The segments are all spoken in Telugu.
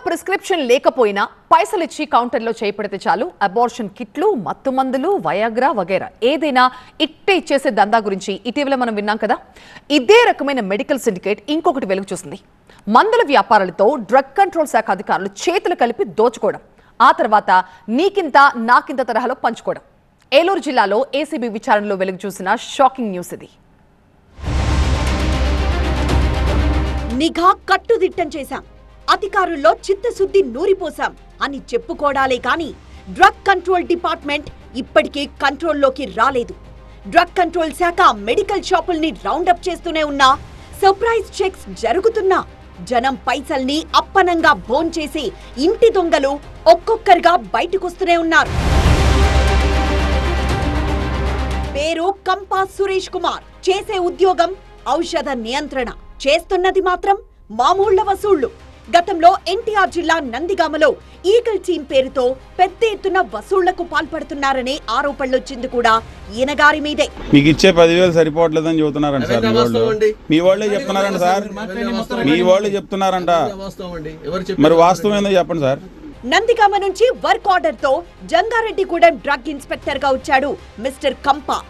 ప్రిస్క్రిప్షన్ లేకపోయినా పైసలిచ్చి కౌంటర్లో చేపడితే చాలు అబార్షన్ కిట్లు, మత్తు మందులు, వయాగ్రా వగైరా ఏదైనా ఇట్టే ఇచ్చేసే దందా గురించి ఇటీవల మనం విన్నాం కదా. ఇదే రకమైన మెడికల్ సిండికేట్ ఇంకొకటి వెలుగు చూసింది. మందుల వ్యాపారాలతో డ్రగ్ కంట్రోల్ శాఖ అధికారులు చేతులు కలిపి దోచుకోవడం, ఆ తర్వాత నీకింత నాకింత తరహాలో పంచుకోవడం. ఏలూరు జిల్లాలో ఏసీబీ విచారణలో వెలుగు చూసిన షాకింగ్ న్యూస్ ఇది. నిఘా కట్టుదిట్టం చేశాం, అధికారుల్లో చిత్తశుద్ధి నూరిపోసాం అని చెప్పుకోవడాలే కానీ డ్రగ్ కంట్రోల్ డిపార్ట్మెంట్ ఇప్పటికీ కంట్రోల్లోకి రాలేదు. డ్రగ్ కంట్రోల్ శాఖ మెడికల్ షాపుల్ని రౌండప్ చేస్తూనే ఉన్నా, సర్ప్రైజ్ చెక్స్ జరుగుతున్నా, జనం పైసల్ని అప్పనంగా భోంచేసి ఇంటి దొంగలు ఒక్కొక్కరుగా బయటకొస్తూనే ఉన్నారు. పేరు కంపా సురేష్ కుమార్, చేసే ఉద్యోగం ఔషధ నియంత్రణ, చేస్తున్నది మాత్రం మామూళ్ల వసూళ్లు. గతంలో ఎన్టీఆర్ జిల్లా నందిగామలో ఈగల్ టీం పేరుతో పెద్ద ఎత్తున వసూళ్లకు పాల్పడుతున్నారనే ఆరోపణలొచ్చింది కూడా ఈయనగారి మీదే. మీకు ఇచ్చే 10,000 సరిపోవట్లేదని చెబుతున్నారంట సార్. మీ వాళ్ళే చెప్తున్నారంట సార్, మీ వాళ్ళే చెప్తున్నారంట. మరి వాస్తవం ఏందో చెప్పండి సార్. నందిగామ నుంచి వర్క్ ఆర్డర్ తో జంగారెడ్డిగూడెం డ్రగ్ ఇన్స్పెక్టర్ గా వచ్చాడు మిస్టర్ కంపా.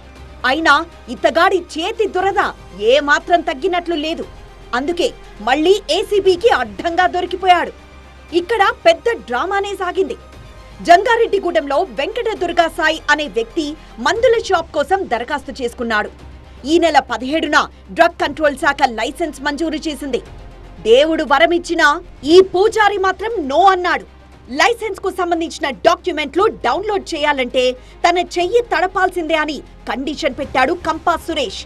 అయినా ఇతగాడి చేతి దురద ఏ మాత్రం తగ్గినట్లు లేదు. అందుకే మళ్లీ ఏసీబీకి అడ్డంగా దొరికిపోయాడు. ఇక్కడ పెద్ద డ్రామానే సాగింది. జంగారెడ్డిగూడెంలో వెంకట దుర్గా సాయి అనే వ్యక్తి మందుల షాప్ కోసం దరఖాస్తు చేసుకున్నాడు. ఈ నెల 17న డ్రగ్ కంట్రోల్ శాఖ లైసెన్స్ మంజూరు చేసింది. దేవుడు వరమిచ్చినా ఈ పూజారి మాత్రం నో అన్నాడు. లైసెన్స్ కు సంబంధించిన డాక్యుమెంట్లు డౌన్లోడ్ చేయాలంటే తన చెయ్యి తడపాల్సిందే అని కండిషన్ పెట్టాడు కంపా సురేష్.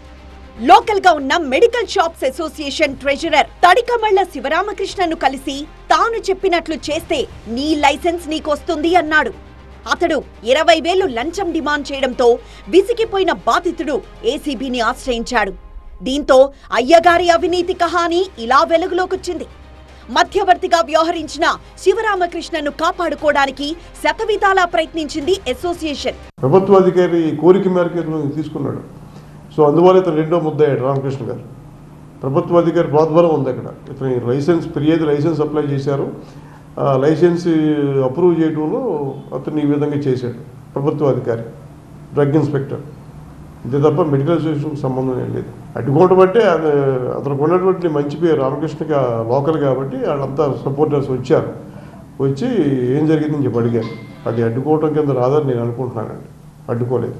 లోకల్ గా ఉన్న మెడికల్ షాప్స్ అసోసియేషన్ ట్రెజరర్ తడికమళ్ల శివరామకృష్ణను కలిసి తాను చెప్పినట్లు చేస్తే నీ లైసెన్స్ నీకొస్తుంది అన్నాడు. అతడు 20,000 లంచం డిమాండ్ చేయడంతో విసిగిపోయిన బాధితుడు ఏసీబీని ఆశ్రయించాడు. దీంతో అయ్యగారి అవినీతి కహాని ఇలా వెలుగులోకొచ్చింది. మధ్యవర్తిగా వ్యవహరించిన శివరామకృష్ణను కాపాడుకోవడానికి శతవిధాలా ప్రయత్నించింది అసోసియేషన్. ప్రభుత్వ అధికారి కోరిక మేరకు తీసుకున్నాడు. సో అందువల్ల ఇతను రెండో ముద్దయ్యాడు రామకృష్ణ గారు. ప్రభుత్వ అధికారి ప్రోద్బలం ఉంది అక్కడ. ఇతని లైసెన్స్ ఫిర్యాదు లైసెన్స్ అప్లై చేశారు. లైసెన్స్ అప్రూవ్ చేయడంలో అతను ఈ విధంగా చేశాడు ప్రభుత్వ అధికారి, డ్రగ్ ఇన్స్పెక్టర్. ఇంతే తప్ప మెడికల్ అసోసియేషన్కి సంబంధం ఏం లేదు. అడ్డుకోవడం అంటే అతనికి ఉన్నటువంటి మంచి పేరు రామకృష్ణకి లోకల్ కాబట్టి వాళ్ళంతా సపోర్టర్స్ వచ్చి ఏం జరిగిందని చెప్పి అడిగారు. అది అడ్డుకోవడం కింద రాదని నేను అనుకుంటున్నానండి. అడ్డుకోలేదు.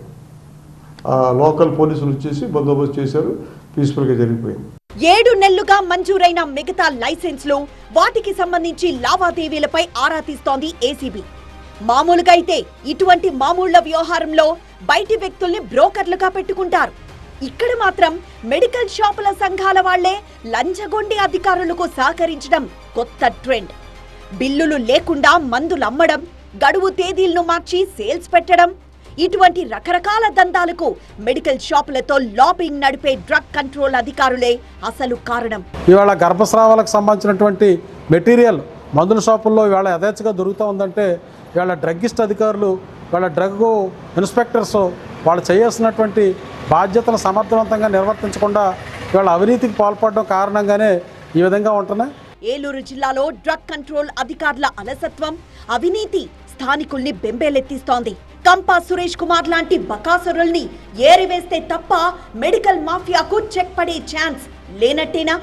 లోకల్ పోలీసులు వచ్చేసి బందోబస్తు చేశారు. పీస్ఫుల్గా జరిగిపోయింది. 7 నెలలుగా మంజూరైన మిగతా లైసెన్స్లు, వాటికి సంబంధించి లావాదేవీలపై ఆరా తీస్తోంది ఏసీబీ. మామూలుగా అయితే ఇటువంటి మామూళ్ల వ్యవహారంలో బయటి వ్యక్తుల్ని బ్రోకర్లుగా పెట్టుకుంటారు. ఇక్కడ మాత్రం మెడికల్ షాపుల సంఘాల వాళ్లే లంచగొండి అధికారులకు సహకరించడం కొత్త ట్రెండ్. బిల్లులు లేకుండా మందులు అమ్మడం, గడువు తేదీలను మార్చి సేల్స్ పెట్టడం, ఇటువంటి రకరకాల దందాలకు మెడికల్ షాపులతో లాబింగ్ నడిపే డ్రగ్ కంట్రోల్ అధికారులే అసలు కారణం. ఇవాళ గర్భస్రావాలకు సంబంధించినటువంటి మెటీరియల్ మందుల షాపుల్లో ఇవాళ యథేచ్ఛగా దొరుకుతూ ఉందంటే ఇవాళ డ్రగ్గిస్ట్ అధికారులు, వాళ్ళ డ్రగ్ ఇన్స్పెక్టర్స్ వాళ్ళు చేయాల్సినటువంటి బాధ్యతలు సమర్థవంతంగా నిర్వర్తించకుండా ఇవాళ అవినీతికి పాల్పడడం కారణంగానే ఈ విధంగా ఉంటున్నాయి. ఏలూరు జిల్లాలో డ్రగ్ కంట్రోల్ అధికారుల అలసత్వం, అవినీతి స్థానికుల్ని బెంబేలెత్తిస్తోంది. కంపా సురేష్ కుమార్ లాంటి బకాసురుల్ని ఏరివేస్తే తప్ప మెడికల్ మాఫియాకు చెక్ పడే ఛాన్స్ లేనట్టేనా?